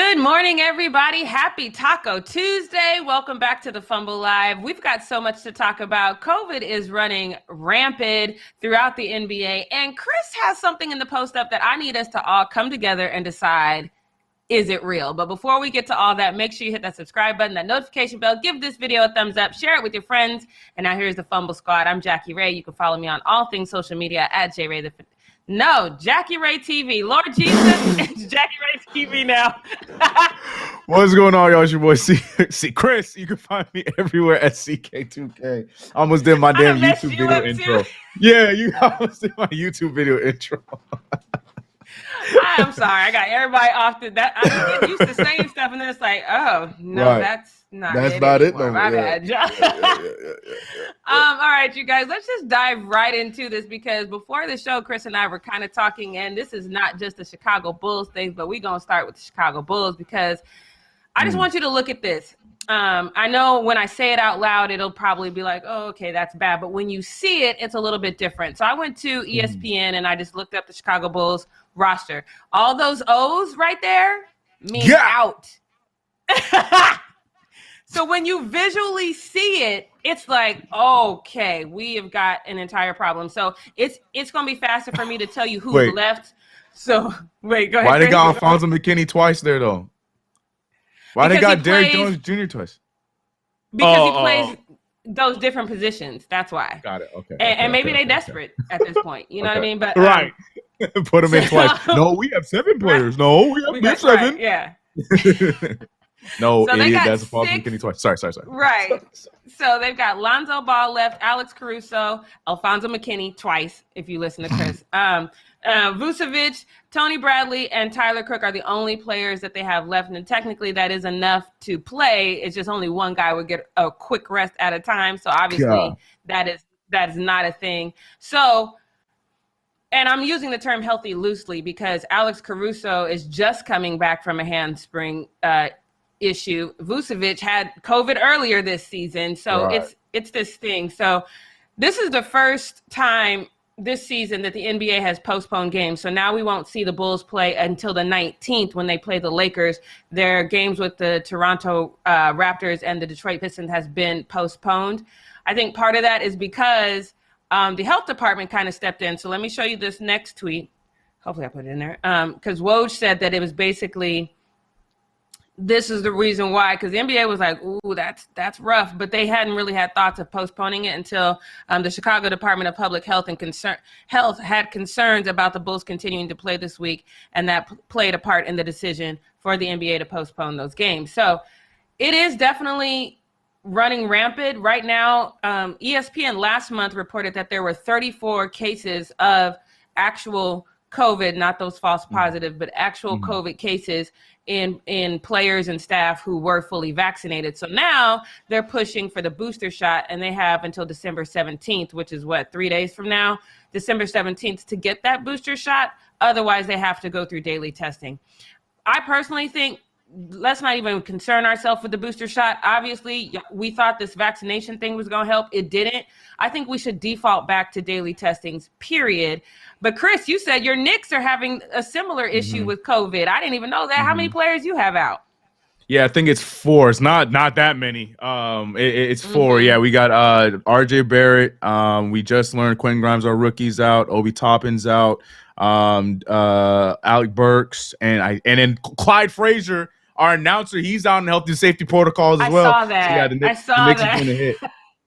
Good morning, everybody. Happy Taco Tuesday. Welcome back to the Fumble Live. We've got so much to talk about. COVID is running rampant throughout the NBA, and Chris has something in the post up that I need us to all come together and decide, is it real? But before we get to all that, make sure you hit that subscribe button, that notification bell, give this video a thumbs up, share it with your friends. And now here's the Fumble Squad. I'm Jackie Ray. You can follow me on all things social media at JRay Jackie Ray TV. Lord Jesus, it's Jackie Ray TV now. What's going on, y'all? It's your boy C. Chris. You can find me everywhere at CK2K. I almost did my damn YouTube video intro. Yeah, you almost did my YouTube video intro. I'm sorry. I got everybody off to that. I get used to saying stuff, and then it's like, oh, no, right. That's not it. No, my bad. All right, you guys, let's just dive right into this, because before the show, Chris and I were kind of talking, and this is not just the Chicago Bulls thing, but we're going to start with the Chicago Bulls, because I just want you to look at this. I know when I say it out loud, it'll probably be like, oh, okay, that's bad. But when you see it, it's a little bit different. So I went to ESPN and I just looked up the Chicago Bulls roster. All those O's right there mean out. So when you visually see it, it's like, okay, we have got an entire problem. So it's going to be faster for me to tell you who's left. So wait, go ahead. Why they got Alfonso McKinney twice there, though? Why they got Derrick Jones Jr. twice? Because he plays those different positions. That's why. Got it. Okay. And maybe they're desperate at this point. You know what I mean? But right. Put them in twice. No, we have 7 players. No, we have 7. Right, yeah. No, so idiot. That's Alfonso McKinney twice. Sorry. Right. So they've got Lonzo Ball left, Alex Caruso, Alfonso McKinney twice, if you listen to Chris. Vucevic, Tony Bradley, and Tyler Cook are the only players that they have left. And technically that is enough to play. It's just only one guy would get a quick rest at a time. So obviously that is not a thing. So, and I'm using the term healthy loosely because Alex Caruso is just coming back from a handspring issue. Vucevic had COVID earlier this season. So it's this thing. So this is the first time this season that the NBA has postponed games. So now we won't see the Bulls play until the 19th when they play the Lakers. Their games with the Toronto Raptors and the Detroit Pistons has been postponed. I think part of that is because the health department kind of stepped in. So let me show you this next tweet. Hopefully I put it in there. Because Woj said that it was basically, this is the reason why, because the NBA was like, ooh, that's rough, but they hadn't really had thoughts of postponing it until the Chicago Department of Public Health had concerns about the Bulls continuing to play this week, and that played a part in the decision for the NBA to postpone those games. So it is definitely running rampant right now. ESPN last month reported that there were 34 cases of actual COVID, not those false positive, but actual COVID cases in players and staff who were fully vaccinated. So now they're pushing for the booster shot, and they have until December 17th, which is 3 days from now, December 17th, to get that booster shot. Otherwise, they have to go through daily testing. I personally think let's not even concern ourselves with the booster shot. Obviously, we thought this vaccination thing was going to help. It didn't. I think we should default back to daily testings, period. But Chris, you said your Knicks are having a similar issue with COVID. I didn't even know that. How many players you have out? Yeah, I think it's 4. It's not that many. It's 4. Yeah, we got RJ Barrett. We just learned Quentin Grimes, our rookie's out. Obi Toppin's out. Alec Burks and then Clyde Frazier, our announcer, he's out in health and safety protocols as well. I saw that. So yeah, the Knicks are getting hit.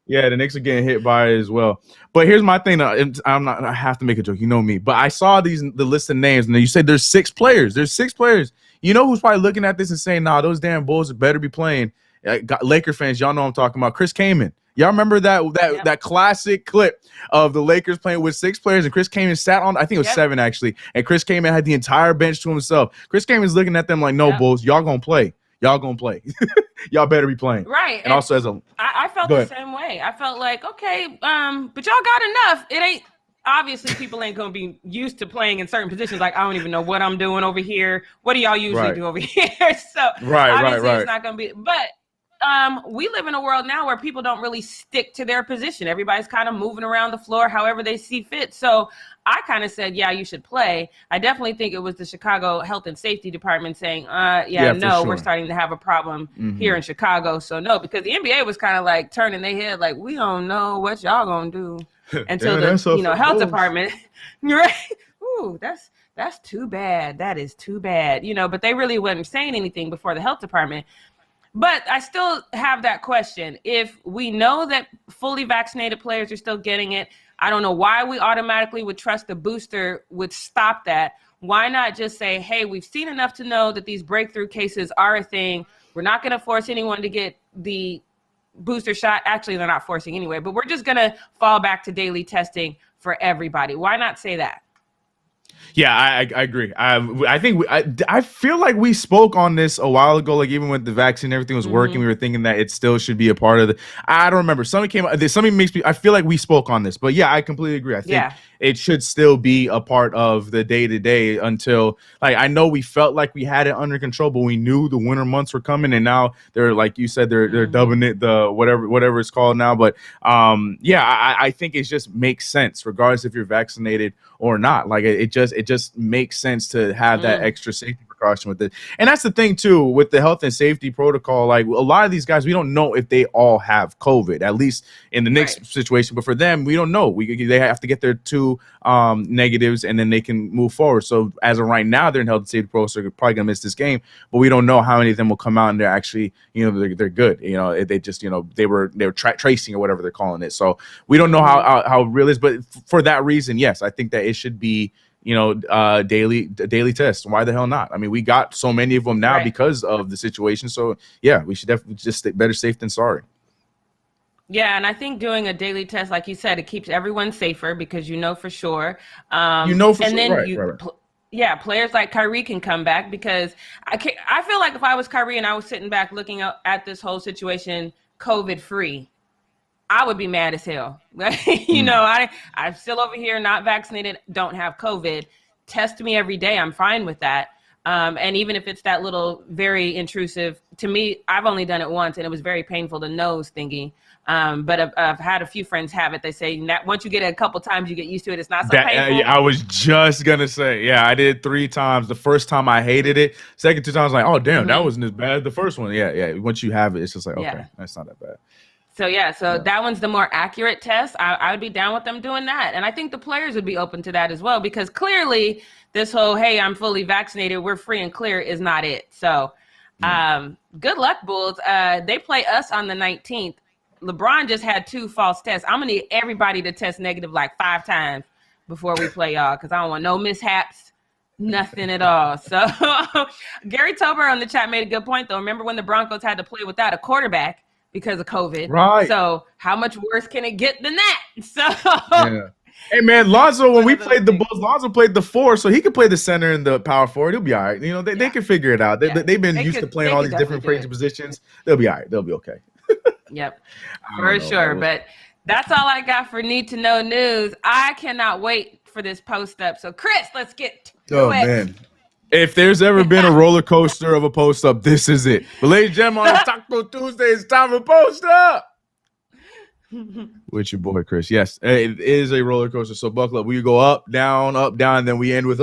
Yeah, the Knicks are getting hit by it as well. But here's my thing. I have to make a joke. You know me. But I saw the list of names, and you said there's 6 players. There's 6 players. You know who's probably looking at this and saying, nah, those damn Bulls better be playing. Laker fans, y'all know what I'm talking about. Chris Kaman. Y'all remember that classic clip of the Lakers playing with 6 players, and Chris Kaman sat on, I think it was 7 actually, and Chris Kaman had the entire bench to himself. Chris Kaman's looking at them like, no, Bulls, y'all gonna play. Y'all gonna play. Y'all better be playing. Right. And also I felt the same way. I felt like, okay, but y'all got enough. It ain't, obviously people ain't gonna be used to playing in certain positions. Like, I don't even know what I'm doing over here. What do y'all usually do over here? So obviously it's not gonna be, but we live in a world now where people don't really stick to their position. Everybody's kind of moving around the floor however they see fit. So I kind of said, yeah, you should play. I definitely think it was the Chicago Health and Safety Department saying, no, we're starting to have a problem here in Chicago. So no, because the NBA was kind of like turning their head like, we don't know what y'all gonna do until the health department. Right? Ooh, that's too bad. That is too bad. But they really wasn't saying anything before the health department. But I still have that question. If we know that fully vaccinated players are still getting it, I don't know why we automatically would trust the booster would stop that. Why not just say, hey, we've seen enough to know that these breakthrough cases are a thing. We're not going to force anyone to get the booster shot. Actually, they're not forcing anyway, but we're just going to fall back to daily testing for everybody. Why not say that? Yeah, I agree. I think I feel like we spoke on this a while ago. Like even when the vaccine, everything was working, we were thinking that it still should be a part of the. I don't remember. Something makes me. I feel like we spoke on this, but yeah, I completely agree. I think it should still be a part of the day to day until, like, I know we felt like we had it under control, but we knew the winter months were coming, and now they're, like you said, they're dubbing it the whatever it's called now. But I think it just makes sense regardless if you're vaccinated or not. Like it just makes sense to have that extra safety precaution with it. And that's the thing too with the health and safety protocol. Like a lot of these guys, we don't know if they all have COVID, at least in the Knicks situation. But for them, we don't know. They have to get their 2 negatives and then they can move forward. So as of right now, they're in health and safety protocol, so they're probably gonna miss this game. But we don't know how many of them will come out and they're actually, they're good. They just, they were tracing or whatever they're calling it. So we don't know how real it is. But for that reason, yes, I think that it should be daily tests. Why the hell not? I mean, we got so many of them now because of the situation. So yeah, we should definitely just better safe than sorry. Yeah, and I think doing a daily test, like you said, it keeps everyone safer because for sure. Players like Kyrie can come back because I feel like if I was Kyrie and I was sitting back looking at this whole situation COVID free, I would be mad as hell. I'm still over here, not vaccinated, don't have COVID. Test me every day. I'm fine with that. And even if it's that little very intrusive, to me, I've only done it once and it was very painful, the nose thingy. But I've had a few friends have it. They say that once you get it a couple times, you get used to it. It's not so painful. I was just going to say, I did 3 times. The first time I hated it. Second 2 times, like, oh, damn, that wasn't as bad. The first one, once you have it, it's just like, okay, that's not that bad. So, that one's the more accurate test. I would be down with them doing that. And I think the players would be open to that as well, because clearly this whole, hey, I'm fully vaccinated, we're free and clear is not it. So good luck, Bulls. They play us on the 19th. LeBron just had 2 false tests. I'm going to need everybody to test negative like 5 times before we play y'all because I don't want no mishaps, nothing at all. So Gary Tober on the chat made a good point, though. Remember when the Broncos had to play without a quarterback because of COVID? Right. So how much worse can it get than that? So Hey, man, Lonzo, when we played the Bulls, Lonzo played the 4, so he could play the center and the power forward. He'll be all right. They can figure it out. They've been used to playing all these different crazy positions. They'll be all right. They'll be okay. Yep, for sure. But that's all I got for Need to Know News. I cannot wait for this post up. So, Chris, let's get to it. Man. If there's ever been a roller coaster of a post up, this is it. But ladies and gentlemen, on Taco Tuesday, it's time for post up. With your boy, Chris. Yes, it is a roller coaster. So buckle up. We go up, down, and then we end with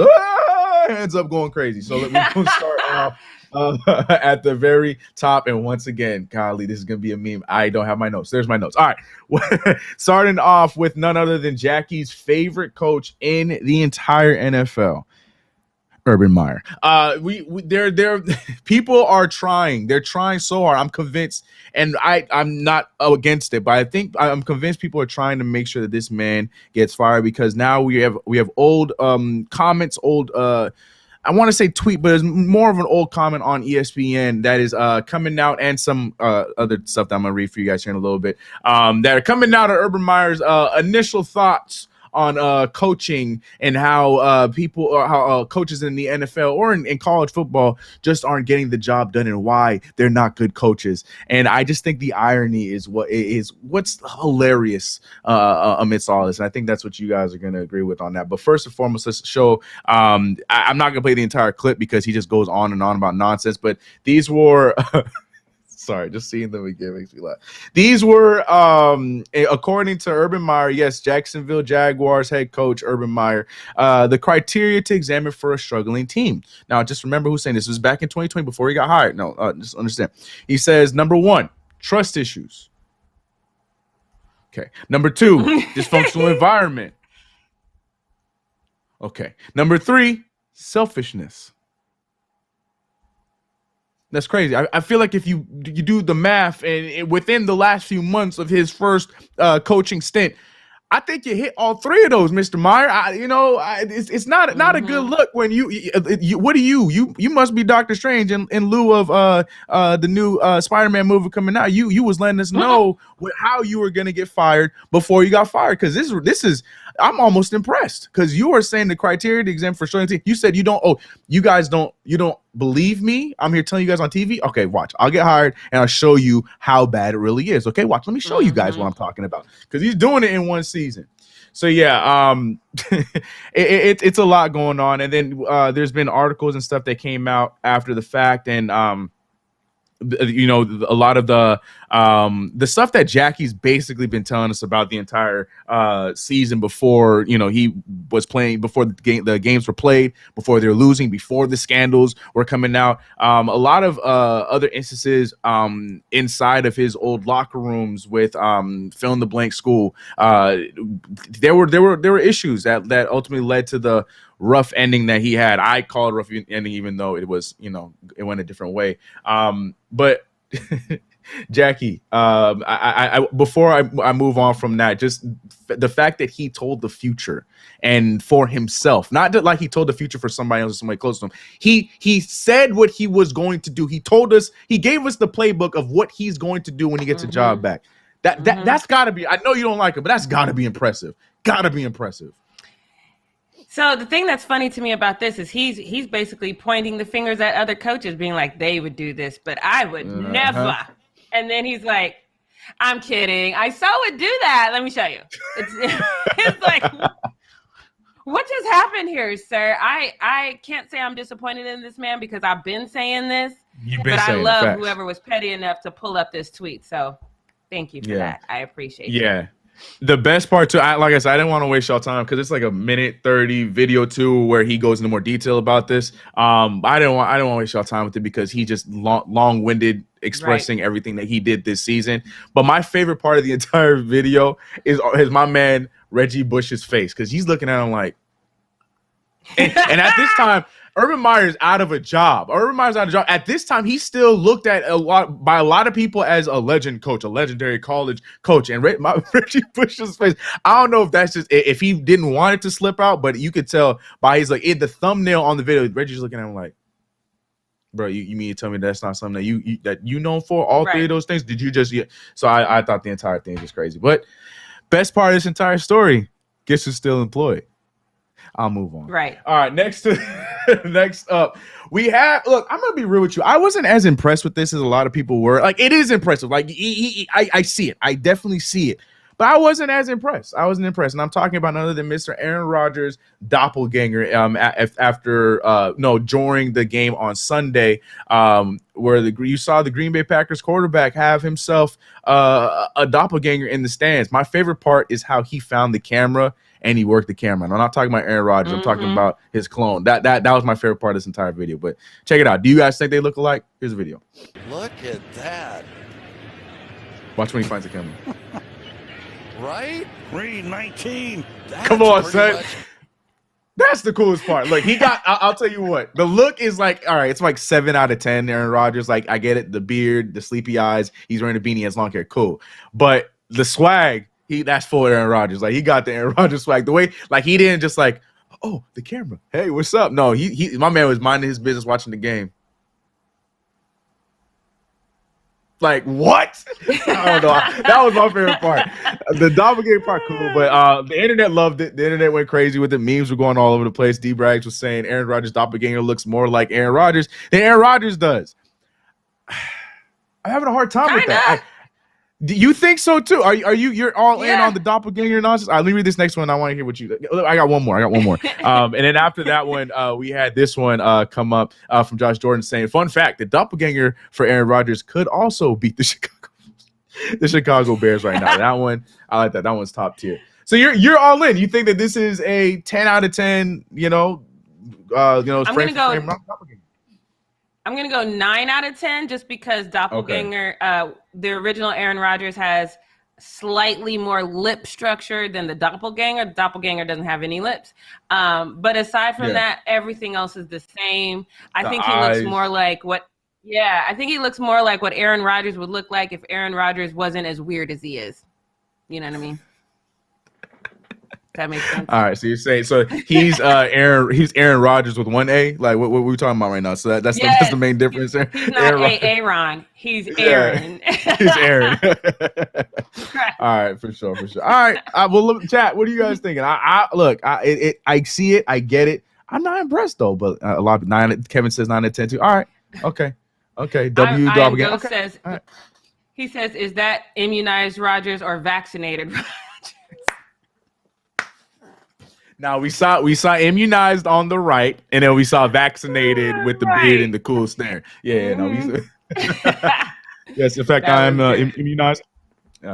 hands up going crazy. So we're going to start off at the very top. And once again, golly, this is going to be a meme. I don't have my notes. There's my notes. All right. Starting off with none other than Jackie's favorite coach in the entire NFL, Urban Meyer. They're people are trying. They're trying so hard. I'm convinced, and I'm not against it, but I'm convinced people are trying to make sure that this man gets fired because now we have old comments, old I want to say tweet, but it's more of an old comment on ESPN that is coming out, and some other stuff that I'm gonna read for you guys here in a little bit that are coming out of Urban Meyer's initial thoughts on coaching and how coaches in the NFL or in college football just aren't getting the job done and why they're not good coaches. And I just think the irony is what's hilarious amidst all this. And I think that's what you guys are going to agree with on that. But first and foremost, let's show I'm not going to play the entire clip because he just goes on and on about nonsense. But these were Sorry, just seeing them again makes me laugh. These were, according to Urban Meyer, yes, Jacksonville Jaguars head coach Urban Meyer, the criteria to examine for a struggling team. Now, just remember who's saying this. This was back in 2020 before he got hired. No, just understand. He says, number 1, trust issues. Okay. Number 2, dysfunctional environment. Okay. Number 3, selfishness. That's crazy. I feel like if you do the math and within the last few months of his first coaching stint, I think you hit all 3 of those, Mr. Meyer. It's not a good look when you what do you must be Doctor Strange in lieu of the new Spider-Man movie coming out. You was letting us know how you were gonna get fired before you got fired, because this is I'm almost impressed, because you are saying the criteria to exam for struggling team. You said you don't believe me. I'm here telling you guys on TV. Okay, watch. I'll get hired and I'll show you how bad it really is. Okay, watch. Let me show you guys what I'm talking about, because he's doing it in one season. So yeah, it's a lot going on, and then there's been articles and stuff that came out after the fact, and a lot of the stuff that Jackie's basically been telling us about the entire season before, he was playing, before the games were played, before they were losing, before the scandals were coming out. A lot of other instances inside of his old locker rooms with fill in the blank school. There were issues that ultimately led to the rough ending that he had. I called rough ending, even though it was, it went a different way. But Jackie, I before I move on from that, just the fact that he told the future and for himself, not that like he told the future for somebody else or somebody close to him. He said what he was going to do. He told us, he gave us the playbook of what he's going to do when he gets a job back. That's got to be, I know you don't like it, but that's got to be impressive. Got to be impressive. So the thing that's funny to me about this is he's basically pointing the fingers at other coaches, being like, they would do this, but I would never. And then he's like, I'm kidding. I so would do that. Let me show you. It's like, what just happened here, sir? I can't say I'm disappointed in this man, because I've been saying this, but I love whoever was petty enough to pull up this tweet. So thank you for that. I appreciate it. Yeah. The best part too, like I said, I didn't want to waste y'all time, because it's like a minute 30 video too where he goes into more detail about this. I didn't want to waste y'all time with it, because he just long-winded expressing everything that he did this season. But my favorite part of the entire video is my man Reggie Bush's face, because he's looking at him like, and at this time, Urban Meyer is out of a job. At this time, he's still looked at by a lot of people as a legend coach, a legendary college coach. And Reggie Bush's face, I don't know if that's just if he didn't want it to slip out, but you could tell by his in the thumbnail on the video, Reggie's looking at him like, bro, you mean to tell me that's not something that you know for all 3 of those things? Did you just? Yeah. So I thought the entire thing was crazy. But best part of this entire story, guess who's still employed? I'll move on. Right. All right. Next up, we have. Look, I'm gonna be real with you. I wasn't as impressed with this as a lot of people were. Like, it is impressive. Like, I see it. I definitely see it. But I wasn't as impressed. I wasn't impressed, and I'm talking about none other than Mr. Aaron Rodgers' doppelganger. During the game on Sunday, where you saw the Green Bay Packers quarterback have himself a doppelganger in the stands. My favorite part is how he found the camera and he worked the camera. And I'm not talking about Aaron Rodgers. I'm talking about his clone. That was my favorite part of this entire video. But check it out. Do you guys think they look alike? Here's a video. Look at that. Watch when he finds the camera. Right? 319. Come on, son. That's the coolest part. Look, he got, I'll tell you what, the look is like, all right, it's like 7 out of 10. Aaron Rodgers, like, I get it. The beard, the sleepy eyes. He's wearing a beanie, has long hair. Cool. But the swag, that's full Aaron Rodgers. Like, he got the Aaron Rodgers swag. The way, like, he didn't just like, oh, the camera. Hey, what's up? No, my man was minding his business watching the game. Like, what? I don't know. That was my favorite part. The doppelganger part, cool, but the internet loved it. The internet went crazy with it. Memes were going all over the place. D-Brags was saying Aaron Rodgers' doppelganger looks more like Aaron Rodgers than Aaron Rodgers does. I'm having a hard time with that. Do you think so too? Are you you're all in Yeah. on the doppelganger nonsense? Let me read this next one. I want to hear what you. I got one more. And then after that one, we had this one come up from Josh Jordan saying, "Fun fact: the doppelganger for Aaron Rodgers could also beat the Chicago Bears right now." That one, I like that. That one's top tier. So you're all in. You think that this is a 10 out of 10? I'm gonna go 9 out of 10 just because Doppelganger, the original Aaron Rodgers has slightly more lip structure than the Doppelganger. The Doppelganger doesn't have any lips. But aside from that, everything else is the same. I think he looks more like what Aaron Rodgers would look like if Aaron Rodgers wasn't as weird as he is. You know what I mean? That makes sense. All right, so you're saying he's Aaron Rodgers with one A. Like what we talking about right now? So that's the main difference there. He's not Aaron. He's Aaron. He's Aaron. All right, for sure. All right, well, look, chat. What are you guys thinking? I see it. I get it. I'm not impressed though, but a lot of 9. Kevin says 9 out of 10 too. All right, okay. He says, "Is that immunized Rodgers or vaccinated Rodgers?" Now we saw immunized on the right, and then we saw vaccinated with the beard and the cool stare. Yeah, yes. In fact, I'm immunized.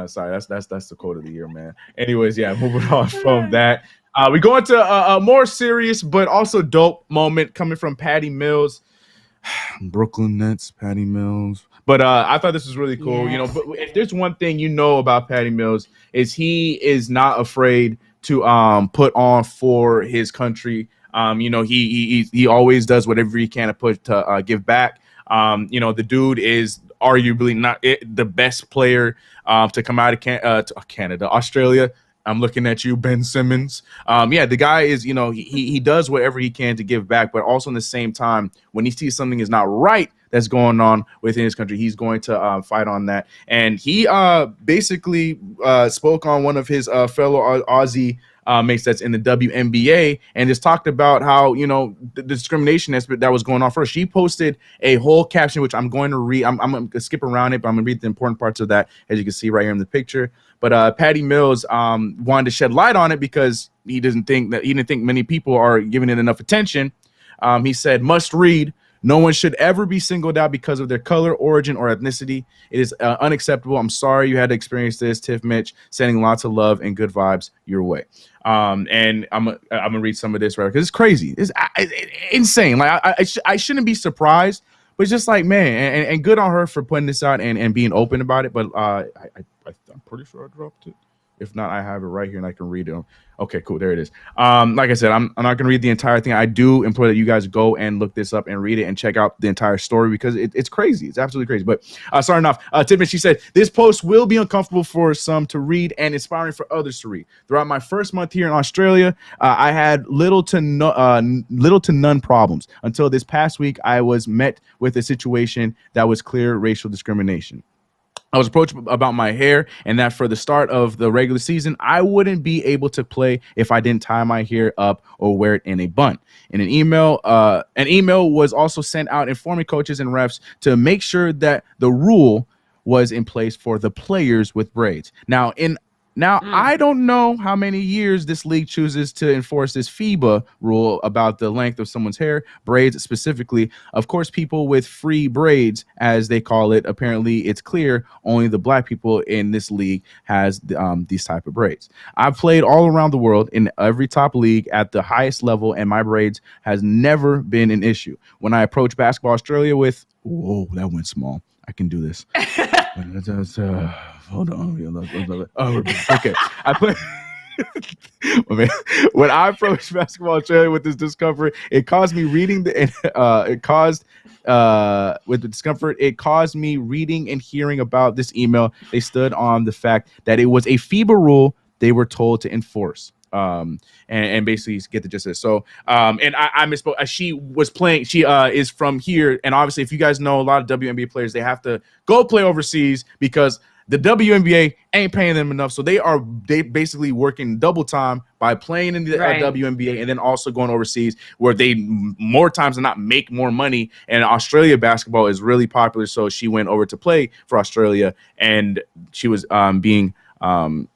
Sorry, that's the quote of the year, man. Anyways, moving on from that, we go into a more serious but also dope moment coming from Patty Mills, Brooklyn Nets, Patty Mills. But I thought this was really cool. Yes. But if there's one thing about Patty Mills is he is not afraid to put on for his country. He always does whatever he can to give back. The dude is arguably not the best player to come out of Canada, Australia. I'm looking at you, Ben Simmons. The guy is, he does whatever he can to give back, but also in the same time, when he sees something is not right that's going on within his country, he's going to fight on that. And he basically spoke on one of his fellow Aussie mates that's in the WNBA and just talked about how, the discrimination that was going on first. She posted a whole caption, which I'm going to read. I'm going to skip around it, but I'm going to read the important parts of that, as you can see right here in the picture. But Patty Mills wanted to shed light on it because he didn't think many people are giving it enough attention. He said, "Must read. No one should ever be singled out because of their color, origin, or ethnicity. It is unacceptable. I'm sorry you had to experience this. Tiff Mitch, sending lots of love and good vibes your way." And I'm gonna read some of this right because it's crazy. It's insane. Like I shouldn't be surprised, but it's just like, man, and good on her for putting this out and being open about it. But I'm pretty sure I dropped it. If not, I have it right here and I can read it. Okay, cool. There it is. Like I said, I'm not going to read the entire thing. I do implore that you guys go and look this up and read it and check out the entire story because it's crazy. It's absolutely crazy. But starting off, Tiffany, she said, "This post will be uncomfortable for some to read and inspiring for others to read. Throughout my first month here in Australia, I had little to none problems until this past week. I was met with a situation that was clear racial discrimination. I was approached about my hair and that for the start of the regular season, I wouldn't be able to play if I didn't tie my hair up or wear it in a bun. In an email was also sent out informing coaches and refs to make sure that the rule was in place for the players with braids. I don't know how many years this league chooses to enforce this FIBA rule about the length of someone's hair, braids specifically. Of course, people with free braids, as they call it, apparently it's clear only the black people in this league has these type of braids. I've played all around the world in every top league at the highest level, and my braids has never been an issue. When I approached Basketball Australia with, whoa, that went small. I can do this. Hold on. Oh, okay. When I approached Basketball Australia with this discomfort, it caused me reading and hearing about this email. They stood on the fact that it was a FIBA rule they were told to enforce. And basically get the gist of it. So, and I misspoke. She was playing. She is from here, and obviously, if you guys know a lot of WNBA players, they have to go play overseas because The WNBA ain't paying them enough, so they basically working double time by playing in the WNBA and then also going overseas where they more times than not make more money. And Australia basketball is really popular, so she went over to play for Australia, and she was being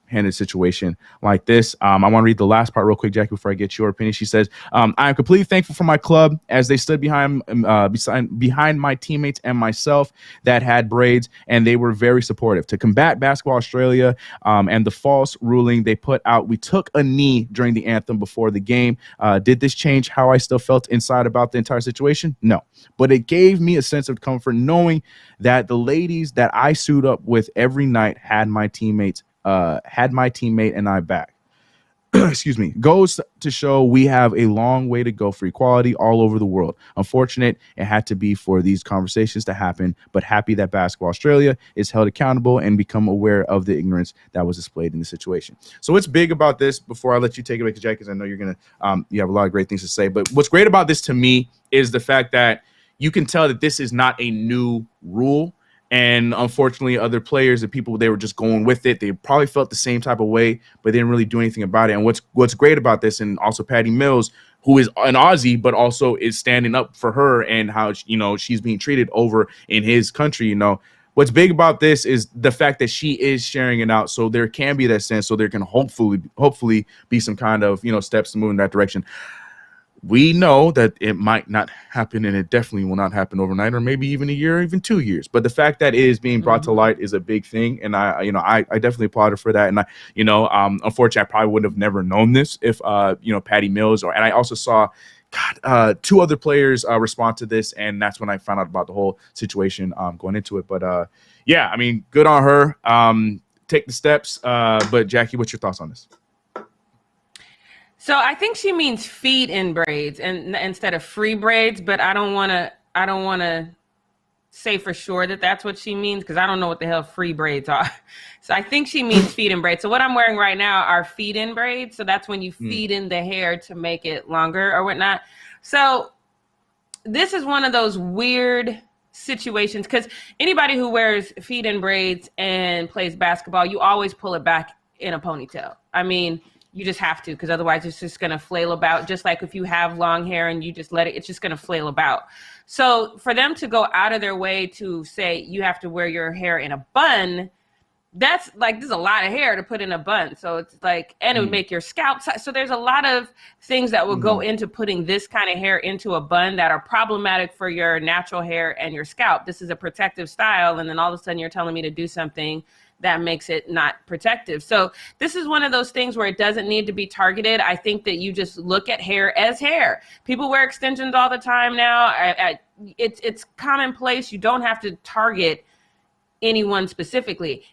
handed a situation like this. I want to read the last part real quick, Jackie, before I get your opinion. She says, I am completely thankful for my club as they stood behind my teammates and myself that had braids, and they were very supportive. To combat Basketball Australia and the false ruling they put out, we took a knee during the anthem before the game. Did this change how I still felt inside about the entire situation? No. But it gave me a sense of comfort knowing that the ladies that I suit up with every night had my teammate and I back. Excuse me. Goes to show we have a long way to go for equality all over the world. Unfortunate it had to be for these conversations to happen, but happy that Basketball Australia is held accountable and become aware of the ignorance that was displayed in the situation. So what's big about this, before I let you take it back to Jack, because I know you're going to, you have a lot of great things to say, but what's great about this to me is the fact that you can tell that this is not a new rule. And unfortunately, other players and people, they were just going with it. They probably felt the same type of way, but they didn't really do anything about it. And what's great about this, and also Patty Mills, who is an Aussie, but also is standing up for her and how, you know, she's being treated over in his country. You know, what's big about this is the fact that she is sharing it out. So there can be that sense. So there can hopefully be some kind of, you know, steps to move in that direction. We know that it might not happen, and it definitely will not happen overnight, or maybe even a year, or even 2 years. But the fact that it is being brought to light is a big thing, and I definitely applaud her for that. And unfortunately, I probably would have never known this if Patty Mills and I also saw, two other players respond to this, and that's when I found out about the whole situation going into it. But I mean, good on her. Take the steps. But Jackie, what's your thoughts on this? So I think she means feed in braids and instead of free braids, but I don't want to say for sure that that's what she means, because I don't know what the hell free braids are. So I think she means feed in braids. So what I'm wearing right now are feed in braids. So that's when you feed in the hair to make it longer or whatnot. So this is one of those weird situations, because anybody who wears feed in braids and plays basketball, you always pull it back in a ponytail. I mean, you just have to, because otherwise it's just going to flail about. Just like if you have long hair and you just let it, it's just going to flail about. So for them to go out of their way to say you have to wear your hair in a bun, that's like, there's a lot of hair to put in a bun. So it's like, and it would make your scalp. So there's a lot of things that will go into putting this kind of hair into a bun that are problematic for your natural hair and your scalp. This is a protective style. And then all of a sudden you're telling me to do something that makes it not protective. So this is one of those things where it doesn't need to be targeted. I think that you just look at hair as hair. People wear extensions all the time now. It's commonplace. You don't have to target anyone specifically.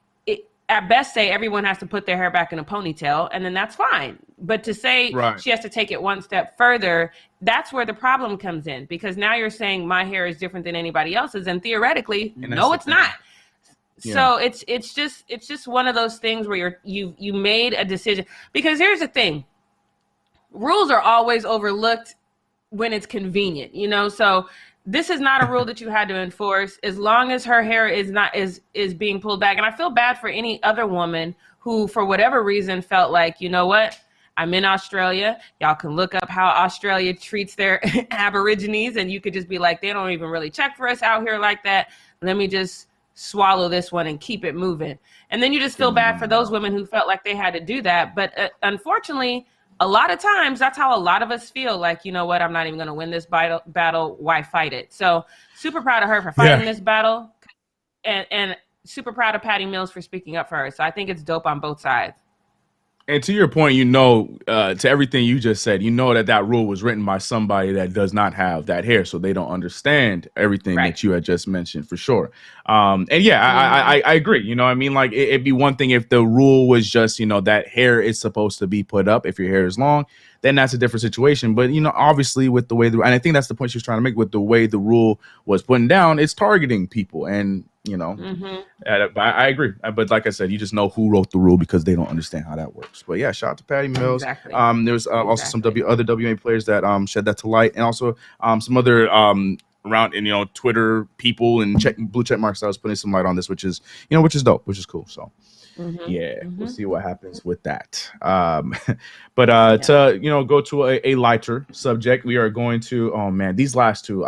At best, say everyone has to put their hair back in a ponytail, and then that's fine. But to say she has to take it one step further, that's where the problem comes in, because now you're saying my hair is different than anybody else's, and theoretically, no, it's not. Yeah. So it's just one of those things where you made a decision, because here's the thing. Rules are always overlooked when it's convenient, you know? So this is not a rule that you had to enforce, as long as her hair is being pulled back. And I feel bad for any other woman who, for whatever reason, felt like, you know what? I'm in Australia. Y'all can look up how Australia treats their Aborigines, and you could just be like, they don't even really check for us out here like that. Let me just swallow this one and keep it moving. And then you just feel bad for those women who felt like they had to do that. But unfortunately, a lot of times that's how a lot of us feel, like, you know what, I'm not even going to win this battle. Why fight it? So super proud of her for fighting this battle, and super proud of Patty Mills for speaking up for her. So I think it's dope on both sides. And to your point, to everything you just said, that rule was written by somebody that does not have that hair, so they don't understand everything that you had just mentioned, for sure. I agree. I mean, like, it'd be one thing if the rule was just, that hair is supposed to be put up if your hair is long, then that's a different situation. But, obviously with the way and I think that's the point she was trying to make, with the way the rule was putting down, it's targeting people. And, I agree. But like I said, you just know who wrote the rule because they don't understand how that works. But yeah, shout out to Patty Mills. Exactly. There's also some other WNBA players that shed that to light, and also some other around and Twitter people and blue check mark styles putting some light on this, which is dope, which is cool. So we'll see what happens with that. But to go to a lighter subject, we are going to. Oh man, these last two,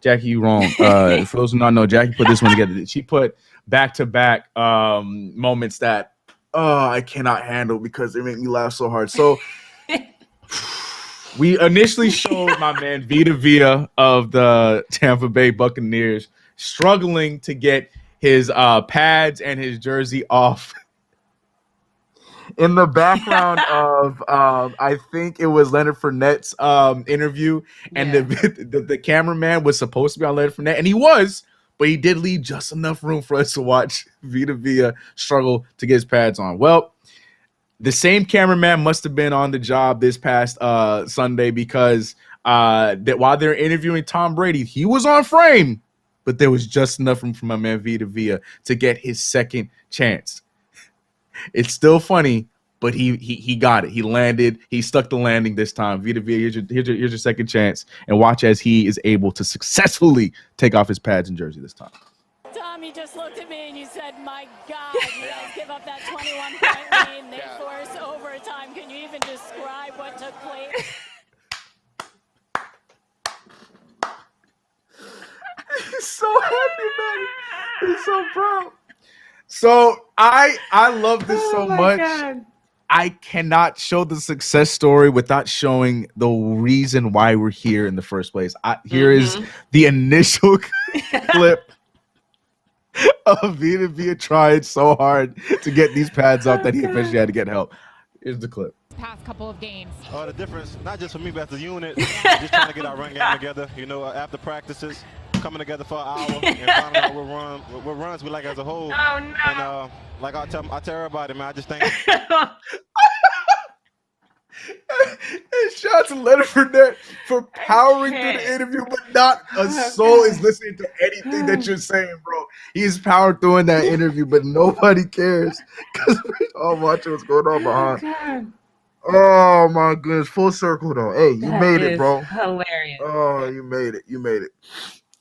Jackie, you wrong. For those who don't know, Jackie put this one together. She put back-to-back moments that I cannot handle because they make me laugh so hard. So we initially showed my man Vita Vea of the Tampa Bay Buccaneers struggling to get his pads and his jersey off. In the background of I think it was Leonard Fournette's interview, and the cameraman was supposed to be on Leonard Fournette, and he was, but he did leave just enough room for us to watch Vita Vea struggle to get his pads on. Well, the same cameraman must have been on the job this past Sunday because that while they're interviewing Tom Brady, he was on frame, but there was just enough room for my man Vita Vea to get his second chance. It's still funny, but he got it. He landed. He stuck the landing this time. Vita Vea, here's your second chance, and watch as he is able to successfully take off his pads and jersey this time. Tom, you just looked at me and you said, "My God, you guys give up that 21-point lead. They force overtime." Can you even describe what took place? He's so happy, man. He's so proud. So I love this so much. God. I cannot show the success story without showing the reason why we're here in the first place. Here is the initial clip of Vita Vea trying so hard to get these pads up that he eventually had to get help. Here's the clip. Past couple of games. The difference, not just for me, but as a unit, just trying to get our run game together. After practices, coming together for an hour and finding out what runs we like as a whole. Oh, no. And like I tell everybody, man, I just think. And shout out to Leonard Fournette for powering through the interview, but not a soul is listening to anything that you're saying, bro. He's powered through in that interview, but nobody cares because we're all watching what's going on behind. Oh my goodness, full circle though. Hey, you made it, bro. Hilarious. Oh, you made it.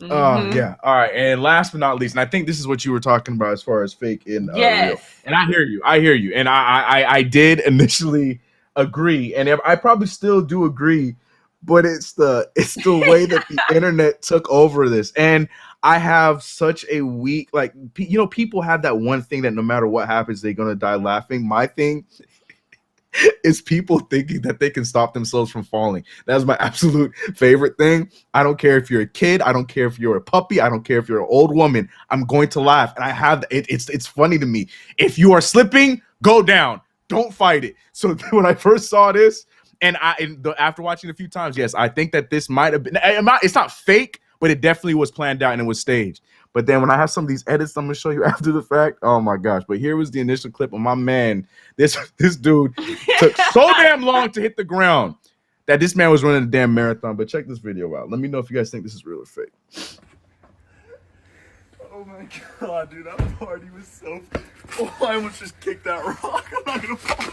Yeah. All right. And last but not least, and I think this is what you were talking about as far as fake in real. And I hear you. And I did initially agree, and I probably still do agree, but it's the way that the internet took over this. And I have such a weak, people have that one thing that no matter what happens, they're gonna die laughing. My thing is people thinking that they can stop themselves from falling. That's my absolute favorite thing. I don't care if you're a kid. I don't care if you're a puppy. I don't care if you're an old woman. I'm going to laugh. And I have it's funny to me. If you are slipping, go down. Don't fight it. So when I first saw this, and after watching it a few times, yes, I think that this might have been. It's not fake, but it definitely was planned out and it was staged. But then when I have some of these edits, I'm gonna show you after the fact. Oh my gosh! But here was the initial clip of my man. This dude took so damn long to hit the ground that this man was running a damn marathon. But check this video out. Let me know if you guys think this is real or fake. Oh my god, dude, that party was so. Oh, I almost just kicked that rock. I'm not gonna fall.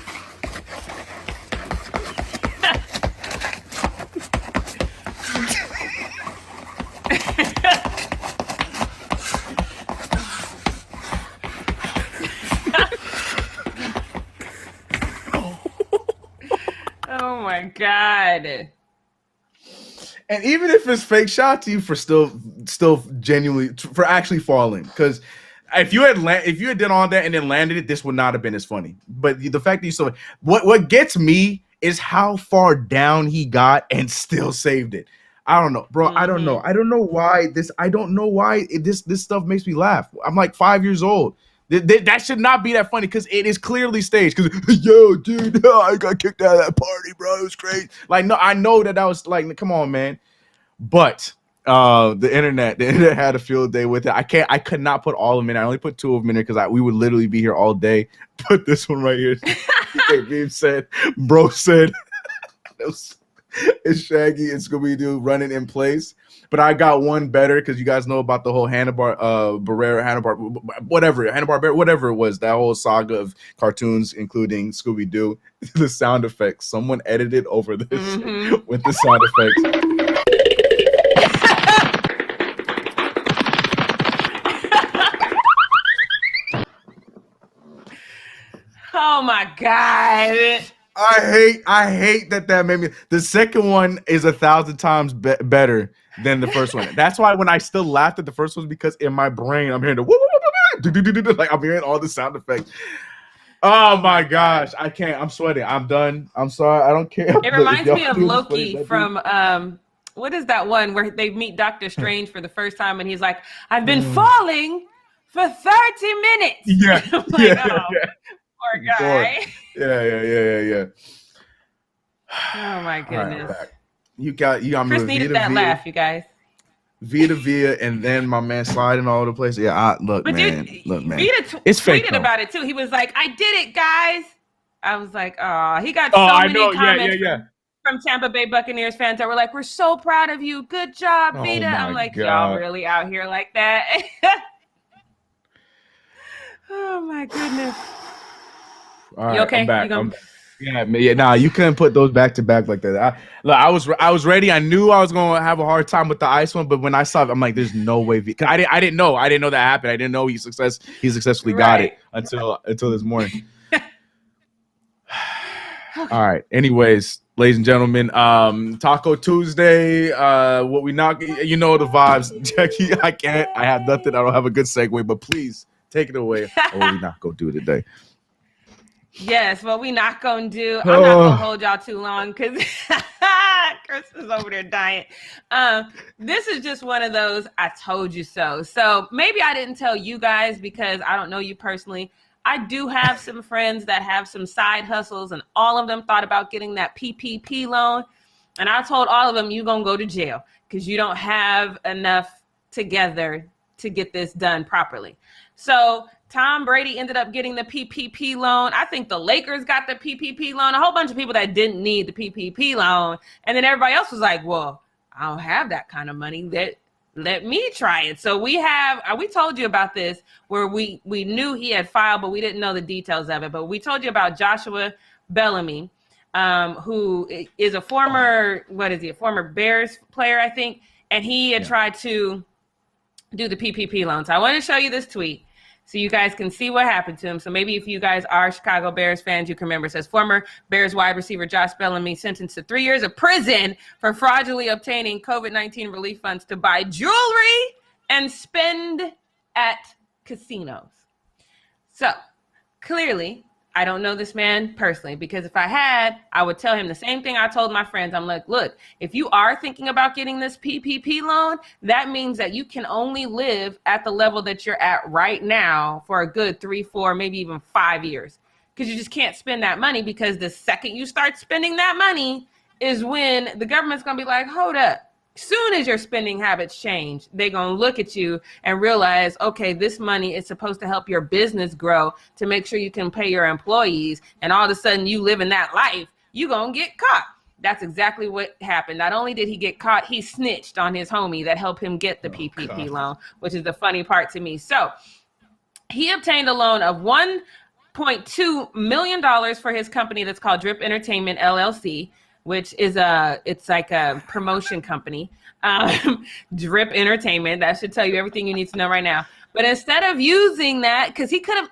Oh my god. And even if it's fake, shout out to you for still genuinely for actually falling. Because if you had done all that and then landed it, this would not have been as funny. But the fact that you saw it, what gets me is how far down he got and still saved it. I don't know, bro. I don't know. I don't know why this stuff makes me laugh. I'm like 5 years old. That should not be that funny because it is clearly staged. Because yo, dude, I got kicked out of that party, bro. It was crazy. Like, no, I know that was like, come on, man. But the internet had a field day with it. I could not put all of them in. I only put 2 of them in there because we would literally be here all day. Put this one right here. Bro said, it's Shaggy and Scooby-Doo running in place. But I got one better because you guys know about the whole Hanna-Barbera, whatever it was, that whole saga of cartoons, including Scooby-Doo. The sound effects. Someone edited over this with the sound effects. Oh my God. I hate that made me. The second one is 1,000 times better than the first one. That's why when I still laughed at the first one, because in my brain I'm hearing the woo, woo, woo, woo, woo, woo, like I'm hearing all the sound effects. Oh my gosh, I can't. I'm sweating. I'm done. I'm sorry. I don't care. It reminds me of Loki from what is that one where they meet Doctor Strange for the first time and he's like, I've been falling for 30 minutes. Yeah. Like, poor guy. Yeah. Oh my goodness. Right, you got me. Chris needed that laugh, you guys. Vita Vea, and then my man sliding all over the place. Yeah, look, man. Vita it's fake, tweeted though. about it too. He was like, I did it, guys. I was like, oh, he got so many comments from Tampa Bay Buccaneers fans that were like, we're so proud of you. Good job, Vita. I'm like, y'all really out here like that? Oh my goodness. All right, you okay? I'm back. Nah, you couldn't put those back to back like that. I was ready. I knew I was gonna have a hard time with the ice one, but when I saw it, I'm like, there's no way. I didn't know that happened. I didn't know he successfully got it until this morning. All right. Anyways, ladies and gentlemen, Taco Tuesday. What we not, the vibes, Jackie. I have nothing. I don't have a good segue, but please take it away. What we not gonna do today? Yes, what we not gonna do. I'm not gonna hold y'all too long because Chris is over there dying. This is just one of those I told you so. So maybe I didn't tell you guys because I don't know you personally. I do have some friends that have some side hustles, and all of them thought about getting that PPP loan. And I told all of them, you're gonna go to jail because you don't have enough together to get this done properly. So Tom Brady ended up getting the PPP loan. I think the Lakers got the PPP loan. A whole bunch of people that didn't need the PPP loan. And then everybody else was like, well, I don't have that kind of money. Let me try it. So we told you about this where we knew he had filed, but we didn't know the details of it. But we told you about Joshua Bellamy, who is a former Bears player, I think. And he had tried to do the PPP loan. So I want to show you this tweet so you guys can see what happened to him. So maybe if you guys are Chicago Bears fans, you can remember. It says, former Bears wide receiver Josh Bellamy sentenced to 3 years of prison for fraudulently obtaining COVID-19 relief funds to buy jewelry and spend at casinos. So clearly, I don't know this man personally, because if I had, I would tell him the same thing I told my friends. I'm like, look, if you are thinking about getting this PPP loan, that means that you can only live at the level that you're at right now for a good 3, 4, maybe even 5 years. Because you just can't spend that money, because the second you start spending that money is when the government's going to be like, hold up. Soon as your spending habits change, they're going to look at you and realize, okay, this money is supposed to help your business grow to make sure you can pay your employees. And all of a sudden you live in that life, you're going to get caught. That's exactly what happened. Not only did he get caught, he snitched on his homie that helped him get the PPP loan, which is the funny part to me. So he obtained a loan of $1.2 million for his company that's called Drip Entertainment LLC, which is it's like a promotion company, Drip Entertainment. That should tell you everything you need to know right now. But instead of using that, because he could have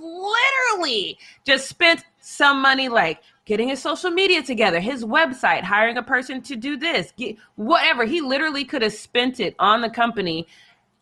literally just spent some money like getting his social media together, his website, hiring a person to do this, whatever. He literally could have spent it on the company,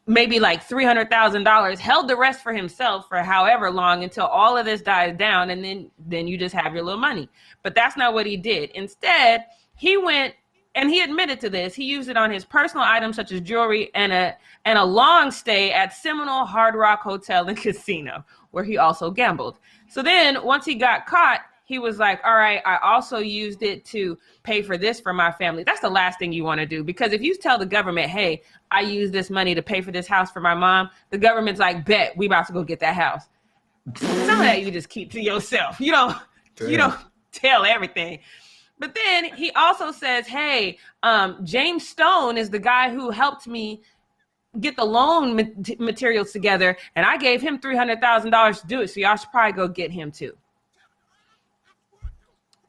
maybe like $300,000, held the rest for himself for however long until all of this dies down, and then you just have your little money. But that's not what he did. Instead, he went, and he admitted to this, he used it on his personal items such as jewelry and a long stay at Seminole Hard Rock Hotel and Casino, where he also gambled. So then once he got caught, he was like, all right, I also used it to pay for this for my family. That's the last thing you want to do, because if you tell the government, hey, I use this money to pay for this house for my mom, the government's like, bet, we about to go get that house. Some of that you just keep to yourself. You don't tell everything. But then he also says, hey, James Stone is the guy who helped me get the loan materials together, and I gave him $300,000 to do it, so y'all should probably go get him too.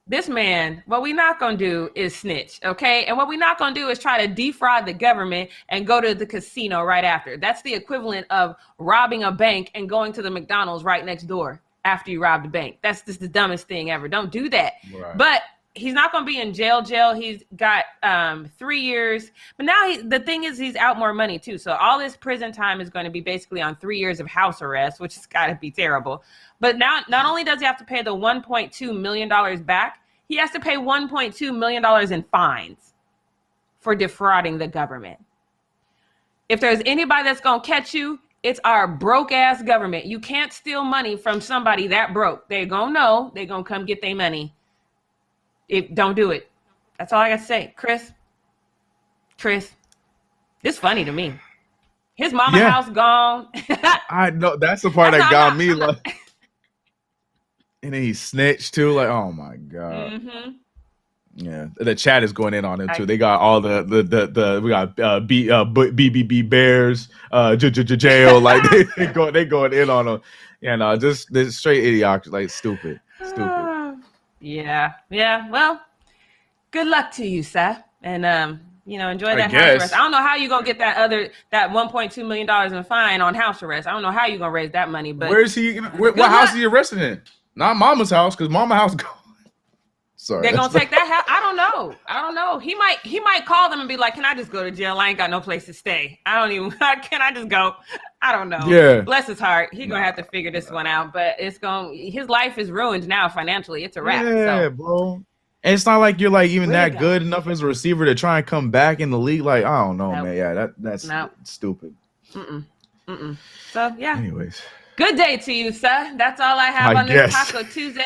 This man, what we not going to do is snitch, okay? And what we not going to do is try to defraud the government and go to the casino right after. That's the equivalent of robbing a bank and going to the McDonald's right next door after you robbed a bank. That's just the dumbest thing ever. Don't do that. Right. But he's not going to be in jail. He's got 3 years. But now the thing is he's out more money too. So all his prison time is going to be basically on 3 years of house arrest, which has got to be terrible. But now not only does he have to pay the $1.2 million back, he has to pay $1.2 million in fines for defrauding the government. If there's anybody that's going to catch you, it's our broke ass government. You can't steal money from somebody that broke. They're going to know. They're going to come get their money. Don't do it. That's all I got to say. Chris, this funny to me. His mama house gone. I know that's the part that got me. Like, and then he snitched too. Like, oh my god. Mm-hmm. Yeah, the chat is going in on him too. They got all the we got BBB Bears, jail. Like they going in on him. Yeah, no, just this straight idiocracy, like stupid. Yeah. Well, good luck to you, sir, and enjoy that house arrest. I don't know how you gonna get that $1.2 million in fine on house arrest. I don't know how you gonna raise that money. But where is he? What house is he arrested in? Not Mama's house, because Mama's house gone. Sorry, they're gonna take that house. I don't know. He might call them and be like, "Can I just go to jail? I ain't got no place to stay. Can I just go?" I don't know. Yeah. Bless his heart. He's gonna have to figure this one out. But his life is ruined now financially. It's a wrap. Yeah, so. bro. And it's not like you're like even that good enough as a receiver to try and come back in the league. Like, I don't know, man. Yeah, that's stupid. So yeah. Anyways. Good day to you, sir. That's all I have on this Taco Tuesday.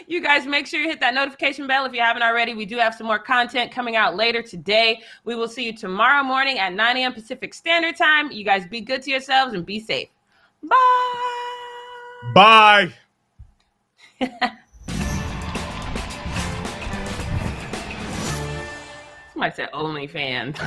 You guys make sure you hit that notification bell if you haven't already. We do have some more content coming out later today. We will see you tomorrow morning at 9 a.m. Pacific Standard Time. You guys be good to yourselves and be safe. Bye. Somebody said OnlyFans.